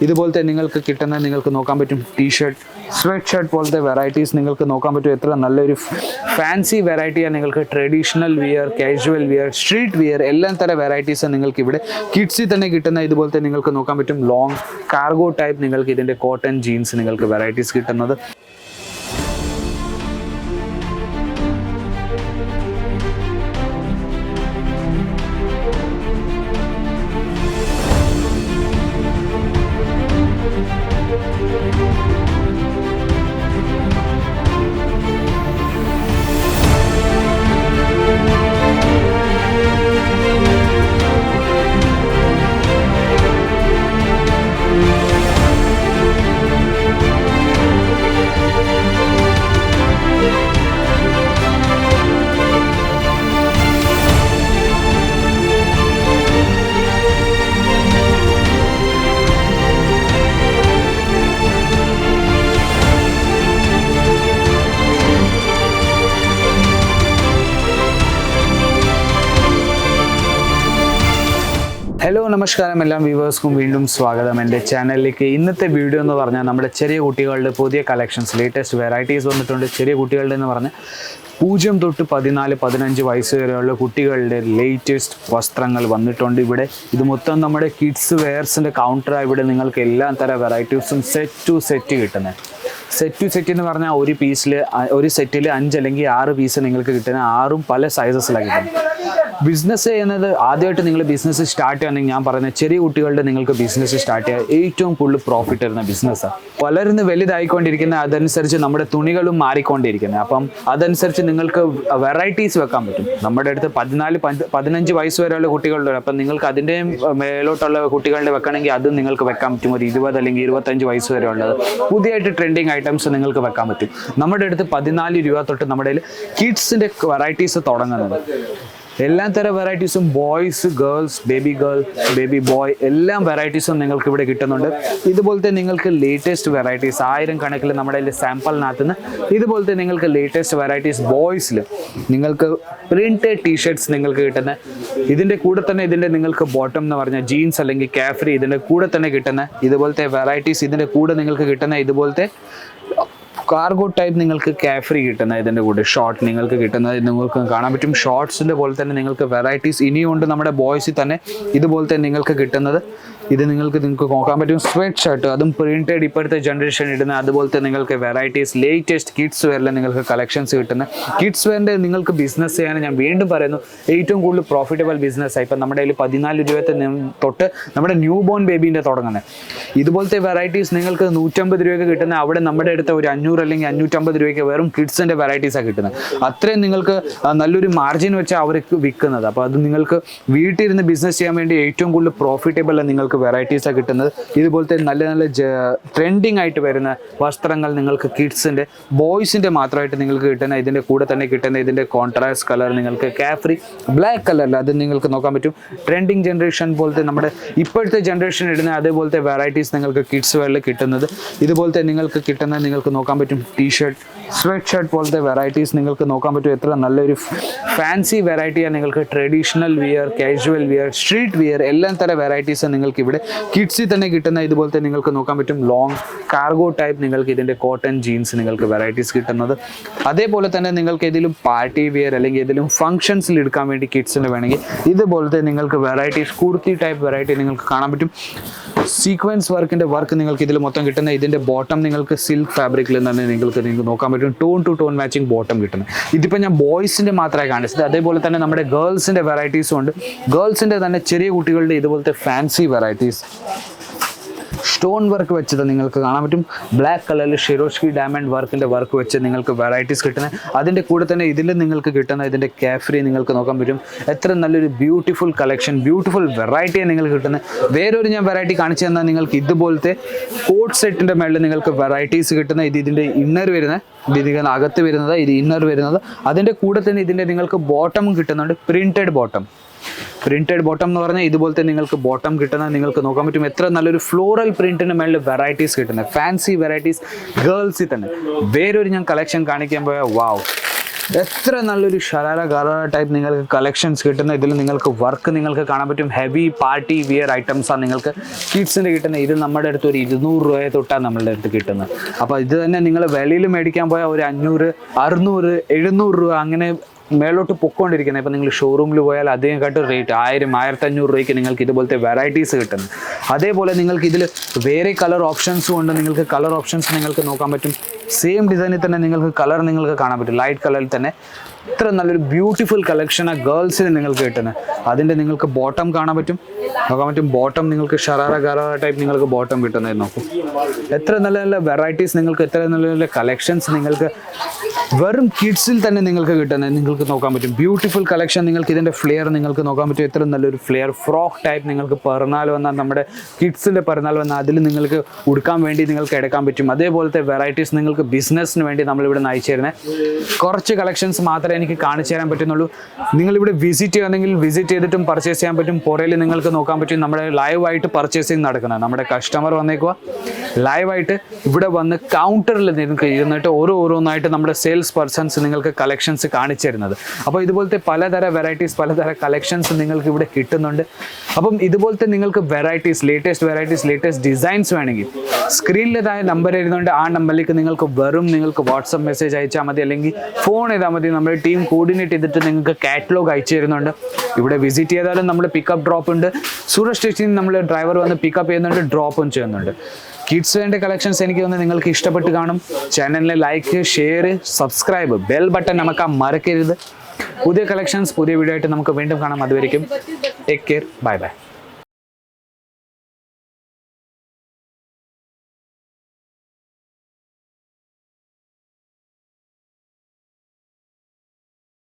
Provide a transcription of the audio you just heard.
ഇതുപോലത്തെ നിങ്ങൾക്ക് കിട്ടുന്ന നിങ്ങൾക്ക് നോക്കാൻ പറ്റും ടീഷർട്ട് സ്വെറ്റ് ഷർട്ട് പോലത്തെ വെറൈറ്റീസ് നിങ്ങൾക്ക് നോക്കാൻ പറ്റും. എത്ര നല്ലൊരു ഫാൻസി വെറൈറ്റിയാണ്. നിങ്ങൾക്ക് traditional wear, casual wear, street wear എല്ലാം തരം വെറൈറ്റീസ് നിങ്ങൾക്ക് ഇവിടെ കിഡ്സിൽ തന്നെ കിട്ടുന്ന. ഇതുപോലത്തെ നിങ്ങൾക്ക് നോക്കാൻ പറ്റും ലോങ് കാർഗോ ടൈപ്പ് നിങ്ങൾക്ക് ഇതിൻ്റെ കോട്ടൺ ജീൻസ് നിങ്ങൾക്ക് വെറൈറ്റീസ് കിട്ടുന്നത്. ഹലോ നമസ്കാരം, എല്ലാ വ്യൂവേഴ്സ്ക്കും വീണ്ടും സ്വാഗതം എൻ്റെ ചാനലിലേക്ക്. ഇന്നത്തെ വീഡിയോ എന്ന് പറഞ്ഞാൽ നമ്മുടെ ചെറിയ കുട്ടികളുടെ പുതിയ കളക്ഷൻസ്, ലേറ്റസ്റ്റ് വെറൈറ്റീസ് വന്നിട്ടുണ്ട്. ചെറിയ കുട്ടികളുടെ എന്ന് പറഞ്ഞാൽ 0 തൊട്ട് 14-15 വയസ്സ് വരെയുള്ള കുട്ടികളുടെ ലേറ്റസ്റ്റ് വസ്ത്രങ്ങൾ വന്നിട്ടുണ്ട് ഇവിടെ. ഇത് മൊത്തം നമ്മുടെ കിഡ്സ് വെയർസിൻ്റെ കൗണ്ടറാണ്. ഇവിടെ നിങ്ങൾക്ക് എല്ലാ തരം വെറൈറ്റീസും സെറ്റ് ടു സെറ്റ് കിട്ടുന്നത്. സെറ്റ് ടു സെറ്റ് എന്ന് പറഞ്ഞാൽ ഒരു സെറ്റിൽ 5 അല്ലെങ്കിൽ 6 പീസ് നിങ്ങൾക്ക് കിട്ടുന്നത്. 6ഉം പല സൈസസിലാണ് കിട്ടുന്നത്. ബിസിനസ് ചെയ്യുന്നത് ആദ്യമായിട്ട് നിങ്ങൾ ബിസിനസ് സ്റ്റാർട്ട് ചെയ്യുകയാണെങ്കിൽ ഞാൻ പറയുന്നത് ചെറിയ കുട്ടികളുടെ നിങ്ങൾക്ക് ബിസിനസ് സ്റ്റാർട്ട് ചെയ്യുക ഏറ്റവും കൂടുതൽ പ്രോഫിറ്റ് വരുന്ന ബിസിനസ്സാണ്. വളർന്ന് വലുതായിക്കൊണ്ടിരിക്കുന്ന അതനുസരിച്ച് നമ്മുടെ തുണികളും മാറിക്കൊണ്ടിരിക്കുന്നത്. അപ്പം അതനുസരിച്ച് നിങ്ങൾക്ക് വെറൈറ്റീസ് വെക്കാൻ പറ്റും. നമ്മുടെ അടുത്ത് 14-15 വയസ്സ് വരെയുള്ള കുട്ടികളുടെ, അപ്പം നിങ്ങൾക്ക് അതിൻ്റെയും മേലോട്ടുള്ള കുട്ടികളുടെ വെക്കണമെങ്കിൽ അതും നിങ്ങൾക്ക് വെക്കാൻ പറ്റും. ഒരു 20 അല്ലെങ്കിൽ 25 വയസ്സ് വരെ ഉള്ളത് പുതിയതായിട്ട് ട്രെൻഡിങ് ഐറ്റംസ് നിങ്ങൾക്ക് വെക്കാൻ പറ്റും. നമ്മുടെ അടുത്ത് 14 രൂപ തൊട്ട് നമ്മുടെ കിഡ്സിൻ്റെ വെറൈറ്റീസ് തുടങ്ങുന്നത്. എല്ലാ തരം വെറൈറ്റീസും ബോയ്സ്, ഗേൾസ്, ബേബി ബോയ് എല്ലാം വെറൈറ്റീസും നിങ്ങൾക്ക് ഇവിടെ കിട്ടുന്നുണ്ട്. ഇതുപോലത്തെ നിങ്ങൾക്ക് ലേറ്റസ്റ്റ് വെറൈറ്റീസ് 1000 കണക്കിൽ നമ്മുടെ സാമ്പിളിനകത്ത് നിന്ന് ഇതുപോലത്തെ നിങ്ങൾക്ക് ലേറ്റസ്റ്റ് വെറൈറ്റീസ് ബോയ്സിൽ നിങ്ങൾക്ക് പ്രിന്റഡ് ടീഷർട്ട്സ് നിങ്ങൾക്ക് കിട്ടുന്ന. ഇതിൻ്റെ കൂടെ തന്നെ ഇതിൻ്റെ നിങ്ങൾക്ക് ബോട്ടം എന്ന് പറഞ്ഞാൽ ജീൻസ് അല്ലെങ്കിൽ കാഫ്രി ഇതിൻ്റെ കൂടെ തന്നെ കിട്ടുന്ന ഇതുപോലത്തെ വെറൈറ്റീസ്. ഇതിൻ്റെ കൂടെ നിങ്ങൾക്ക് കിട്ടുന്ന ഇതുപോലത്തെ കാർഗോ ടൈപ്പ് നിങ്ങൾക്ക് കാഫ്രി കിട്ടുന്ന, ഇതിൻ്റെ കൂടെ ഷോർട്ട് നിങ്ങൾക്ക് കിട്ടുന്നത് നിങ്ങൾക്ക് കാണാൻ പറ്റും. ഷോർട്ട്സിൻ്റെ പോലെ തന്നെ നിങ്ങൾക്ക് വെറൈറ്റീസ് ഇനിയുണ്ട് നമ്മുടെ ബോയ്സിൽ തന്നെ. ഇതുപോലത്തെ നിങ്ങൾക്ക് കിട്ടുന്നത് ഇത് നിങ്ങൾക്ക് നോക്കാൻ പറ്റും സ്വെറ്റ് ഷർട്ട്, അതും പ്രിന്റഡ് ഇപ്പോഴത്തെ ജനറേഷൻ ഇടുന്ന. അതുപോലത്തെ നിങ്ങൾക്ക് വെറൈറ്റീസ് ലേറ്റസ്റ്റ് കിഡ്സ് വെയറിൽ നിങ്ങൾക്ക് കളക്ഷൻസ് കിട്ടുന്ന. കിഡ്സ് വെയറിൻ്റെ നിങ്ങൾക്ക് ബിസിനസ് ചെയ്യാൻ ഞാൻ വീണ്ടും പറയുന്നു ഏറ്റവും കൂടുതൽ പ്രോഫിറ്റബിൾ ബിസിനസ്സാണ്. ഇപ്പം നമ്മുടെ കയ്യിൽ 14 രൂപ തൊട്ട് നമ്മുടെ ന്യൂ ബോൺ ബേബീൻ്റെ തുടങ്ങുന്നത്. ഇതുപോലത്തെ വെറൈറ്റീസ് നിങ്ങൾക്ക് 150 രൂപയ്ക്ക് കിട്ടുന്ന. അവിടെ നമ്മുടെ അടുത്ത് ഒരു 500 അല്ലെങ്കിൽ 550 രൂപയ്ക്ക് വെറും കിഡ്സിൻ്റെ വെറൈറ്റീസാണ് കിട്ടുന്നത്. അത്രയും നിങ്ങൾക്ക് നല്ലൊരു മാർജിൻ വെച്ചാൽ അവർ വിൽക്കുന്നത്. അപ്പോൾ അത് നിങ്ങൾക്ക് വീട്ടിലിരുന്ന് ബിസിനസ് ചെയ്യാൻ വേണ്ടി ഏറ്റവും കൂടുതൽ പ്രോഫിറ്റബിൾ നിങ്ങൾക്ക് വെറൈറ്റീസാണ് കിട്ടുന്നത്. ഇതുപോലത്തെ നല്ല നല്ല ട്രെൻഡിങ് ആയിട്ട് വരുന്ന വസ്ത്രങ്ങൾ നിങ്ങൾക്ക് കിഡ്സിൻ്റെ ബോയ്സിൻ്റെ മാത്രമായിട്ട് നിങ്ങൾക്ക് കിട്ടുന്ന. ഇതിൻ്റെ കൂടെ തന്നെ കിട്ടുന്ന ഇതിൻ്റെ കോൺട്രാസ്റ്റ് കളർ നിങ്ങൾക്ക് കാഫ്രി ബ്ലാക്ക് കളറിൽ അത് നിങ്ങൾക്ക് നോക്കാൻ പറ്റും. ട്രെൻഡിങ് ജനറേഷൻ പോലത്തെ നമ്മുടെ ഇപ്പോഴത്തെ ജനറേഷൻ ഇടുന്ന അതേപോലത്തെ വെറൈറ്റീസ് നിങ്ങൾക്ക് കിഡ്സ് വെയറിൽ കിട്ടുന്നത്. ഇതുപോലത്തെ നിങ്ങൾക്ക് കിട്ടുന്ന നിങ്ങൾക്ക് നോക്കാൻ പറ്റും ടീഷർട്ട്, സ്വെറ്റ് ഷർട്ട് പോലത്തെ വെറൈറ്റീസ് നിങ്ങൾക്ക് നോക്കാൻ പറ്റും. എത്ര നല്ലൊരു ഫാൻസി വെറൈറ്റിയാണ്. നിങ്ങൾക്ക് traditional wear, casual wear, street wear എല്ലാം തരം വെറൈറ്റീസ് നിങ്ങൾക്ക് ഇവിടെ കിഡ്സിൽ തന്നെ കിട്ടുന്ന. ഇതുപോലത്തെ നിങ്ങൾക്ക് നോക്കാൻ പറ്റും ലോങ് കാർഗോ ടൈപ്പ് നിങ്ങൾക്ക് ഇതിൻ്റെ കോട്ടൺ ജീൻസ് നിങ്ങൾക്ക് വെറൈറ്റീസ് കിട്ടുന്നത്. അതേപോലെ തന്നെ നിങ്ങൾക്ക് ഏതെങ്കിലും പാർട്ടി വിയർ അല്ലെങ്കിൽ ഏതെങ്കിലും ഫംഗ്ഷൻസിൽ എടുക്കാൻ വേണ്ടി കിഡ്സിന് വേണമെങ്കിൽ ഇതുപോലത്തെ നിങ്ങൾക്ക് വെറൈറ്റീസ് കുർത്തി ടൈപ്പ് വെറൈറ്റി നിങ്ങൾക്ക് കാണാൻ പറ്റും. സീക്വൻസ് വർക്കിൻ്റെ വർക്ക് നിങ്ങൾക്ക് ഇതിൽ മൊത്തം കിട്ടുന്ന. ഇതിൻ്റെ ബോട്ടം നിങ്ങൾക്ക് സിൽക്ക് ഫാബ്രിക്കിൽ തന്നെ നിങ്ങൾക്ക് നോക്കാൻ പറ്റും. Tone to tone matching bottom കിട്ടുന്നത്. ഇതിപ്പോൾ ഞാൻ ബോയ്സിൻ്റെ മാത്രമേ കാണിച്ചത്. അതേപോലെ തന്നെ നമ്മുടെ ഗേൾസിൻ്റെ വെറൈറ്റീസും ഉണ്ട്. ഗേൾസിൻ്റെ തന്നെ ചെറിയ കുട്ടികളുടെ ഇതുപോലത്തെ ഫാൻസി വെറൈറ്റീസ് സ്റ്റോൺ വർക്ക് വെച്ചത് നിങ്ങൾക്ക് കാണാൻ പറ്റും. ബ്ലാക്ക് കളറിൽ ഷിറോഷ്കി ഡയമണ്ട് വർക്കിൻ്റെ വർക്ക് വെച്ച് നിങ്ങൾക്ക് വെറൈറ്റീസ് കിട്ടുന്നത്. അതിൻ്റെ കൂടെ തന്നെ ഇതിൽ നിങ്ങൾക്ക് കിട്ടുന്ന ഇതിൻ്റെ കാഫ്രി നിങ്ങൾക്ക് നോക്കാൻ പറ്റും. എത്ര നല്ലൊരു ബ്യൂട്ടിഫുൾ കളക്ഷൻ, ബ്യൂട്ടിഫുൾ വെറൈറ്റിയാണ് നിങ്ങൾക്ക് കിട്ടുന്നത്. വേറൊരു ഞാൻ വെറൈറ്റി കാണിച്ചു തന്നാൽ നിങ്ങൾക്ക് ഇതുപോലത്തെ കോട്ട് സെറ്റിൻ്റെ മേളിൽ നിങ്ങൾക്ക് വെറൈറ്റീസ് കിട്ടുന്ന. ഇതിൻ്റെ ഇന്നർ വരുന്നത്, ഇതിൻ്റെ അകത്ത് വരുന്നത്, ഇത് ഇന്നർ വരുന്നത്. അതിൻ്റെ കൂടെ തന്നെ ഇതിൻ്റെ നിങ്ങൾക്ക് ബോട്ടം കിട്ടുന്നുണ്ട്. പ്രിന്റഡ് ബോട്ടം എന്ന് പറഞ്ഞാൽ ഇതുപോലത്തെ നിങ്ങൾക്ക് ബോട്ടം കിട്ടുന്നത് നിങ്ങൾക്ക് നോക്കാൻ പറ്റും. എത്ര നല്ലൊരു ഫ്ലോറൽ പ്രിന്റിന് മേളിൽ വെറൈറ്റീസ് കിട്ടുന്നത്. ഫാൻസി വെറൈറ്റീസ് ഗേൾസിൽ തന്നെ. വേറൊരു ഞാൻ കളക്ഷൻ കാണിക്കാൻ പോയാൽ വാവ്, എത്ര നല്ലൊരു ഷരാര ഗറാര ടൈപ്പ് നിങ്ങൾക്ക് കളക്ഷൻസ് കിട്ടുന്ന. ഇതിൽ നിങ്ങൾക്ക് വർക്ക് നിങ്ങൾക്ക് കാണാൻ പറ്റും. ഹെവി പാർട്ടി വിയർ ഐറ്റംസാണ് നിങ്ങൾക്ക് കിഡ്സിൻ്റെ കിട്ടുന്നത്. ഇത് നമ്മുടെ അടുത്ത് ഒരു 200 രൂപയെ തൊട്ടാണ് നമ്മളുടെ അടുത്ത് കിട്ടുന്നത്. അപ്പോൾ ഇത് തന്നെ നിങ്ങൾ വെളിയിൽ മേടിക്കാൻ പോയാൽ ഒരു 500, 600, 700 രൂപ അങ്ങനെ മേലോട്ട് പൊക്കോണ്ടിരിക്കുന്നത്. ഇപ്പോൾ നിങ്ങൾ ഷോറൂമിൽ പോയാൽ അതിനെക്കാട്ടും റേറ്റ് 1000, 1500 രൂപയ്ക്ക് നിങ്ങൾക്ക് ഇതുപോലത്തെ വെറൈറ്റീസ് കിട്ടുന്നു. അതേപോലെ നിങ്ങൾക്ക് ഇതിൽ വേറെ കളർ ഓപ്ഷൻസും ഉണ്ട്. നിങ്ങൾക്ക് കളർ ഓപ്ഷൻസ് നിങ്ങൾക്ക് നോക്കാൻ പറ്റും. സെയിം ഡിസൈനിൽ തന്നെ നിങ്ങൾക്ക് കളർ നിങ്ങൾക്ക് കാണാൻ പറ്റും. ലൈറ്റ് കളറിൽ തന്നെ ഇത്ര നല്ലൊരു ബ്യൂട്ടിഫുൾ കളക്ഷനാണ് ഗേൾസിന് നിങ്ങൾക്ക് കിട്ടുന്നത്. അതിൻ്റെ നിങ്ങൾക്ക് ബോട്ടം കാണാൻ പറ്റും, നോക്കാൻ പറ്റും. ബോട്ടം നിങ്ങൾക്ക് ഷറാറ ഗറാറ ടൈപ്പ് നിങ്ങൾക്ക് ബോട്ടം കിട്ടുന്നത് നോക്കും. എത്ര നല്ല നല്ല വെറൈറ്റീസ് നിങ്ങൾക്ക്, എത്ര നല്ല നല്ല കളക്ഷൻസ് നിങ്ങൾക്ക് വെറും കിഡ്സിൽ തന്നെ നിങ്ങൾക്ക് കിട്ടുന്നത് നിങ്ങൾക്ക് നോക്കാൻ പറ്റും. Beautiful collection. നിങ്ങൾക്ക് ഇതിൻ്റെ ഫ്ലെയർ നിങ്ങൾക്ക് നോക്കാൻ പറ്റും. എത്ര നല്ലൊരു ഫ്ലെയർ ഫ്രോക്ക് ടൈപ്പ് നിങ്ങൾക്ക് പിറന്നാൾ വന്നാൽ നമ്മുടെ കിഡ്സിൻ്റെ പിറന്നാൾ വന്നാൽ അതിൽ നിങ്ങൾക്ക് ഉടുക്കാൻ വേണ്ടി നിങ്ങൾക്ക് എടുക്കാൻ പറ്റും. അതേപോലത്തെ വെറൈറ്റീസ് നിങ്ങൾക്ക് ബിസിനസ്സിന് വേണ്ടി നമ്മളിവിടെ അയച്ചു തരുന്നത് കുറച്ച് കളക്ഷൻസ് മാത്രമേ എനിക്ക് കാണിച്ചു തരാൻ പറ്റുന്നുള്ളൂ. നിങ്ങളിവിടെ വിസിറ്റ് ചെയ്യുകയാണെങ്കിൽ വിസിറ്റ് ചെയ്തിട്ടും പർച്ചേസ് ചെയ്യാൻ പറ്റും. പുറയിൽ നിങ്ങൾക്ക് നോക്കാൻ പറ്റും നമ്മുടെ ലൈവായിട്ട് പർച്ചേസിങ് നടക്കുന്നത്. നമ്മുടെ കസ്റ്റമർ വന്നേക്കുക ലൈവായിട്ട് ഇവിടെ വന്ന് കൗണ്ടറിൽ നിങ്ങൾക്ക് ഇരുന്നിട്ട് ഓരോന്നായിട്ട് നമ്മുടെ സെയിൽസ് പേഴ്സൺസ് നിങ്ങൾക്ക് കളക്ഷൻസ് കാണിച്ചു തരുന്നത്. അപ്പോൾ ഇതുപോലത്തെ പലതര വെറൈറ്റീസ്, പലതര കളക്ഷൻസ് നിങ്ങൾക്ക് ഇവിടെ കിട്ടുന്നുണ്ട്. അപ്പം ഇതുപോലത്തെ നിങ്ങൾക്ക് വെറൈറ്റീസ്, ലേറ്റസ്റ്റ് ഡിസൈൻസ് വേണമെങ്കിൽ സ്ക്രീനിലേതായ നമ്പർ എഴുതുന്നുണ്ട്. ആ നമ്പറിലേക്ക് നിങ്ങൾക്ക് വാട്സപ്പ് മെസ്സേജ് അയച്ചാൽ മതി, അല്ലെങ്കിൽ ഫോൺ ചെയ്താൽ മതി. നമ്മുടെ ടീം കോർഡിനേറ്റ് ചെയ്തിട്ട് നിങ്ങൾക്ക് കാറ്റലോഗ് അയച്ചു തരുന്നുണ്ട്. ഇവിടെ വിസിറ്റ് ചെയ്താലും നമ്മൾ പിക്കപ്പ് ഡ്രോപ്പ് ഉണ്ട്. സൂരജ് സ്റ്റേഷനിൽ നമ്മൾ ഡ്രൈവർ വന്ന് പിക്കപ്പ് ചെയ്യുന്നുണ്ട്, ഡ്രോപ്പും ചെയ്യുന്നുണ്ട്. കിഡ്സ് വേണ്ട കളക്ഷൻസ് എനിക്ക് തോന്നുന്നു നിങ്ങൾക്ക് ഇഷ്ടപ്പെട്ട് കാണും. ചാനലിനെ like, share, subscribe, bell button നമുക്ക് മറക്കരുത്. പുതിയ കളക്ഷൻസ്, പുതിയ വീഡിയോ ആയിട്ട് നമുക്ക് വീണ്ടും കാണാം. അതുവരെയും ടേക്ക് കെയർ, ബൈ ബൈ.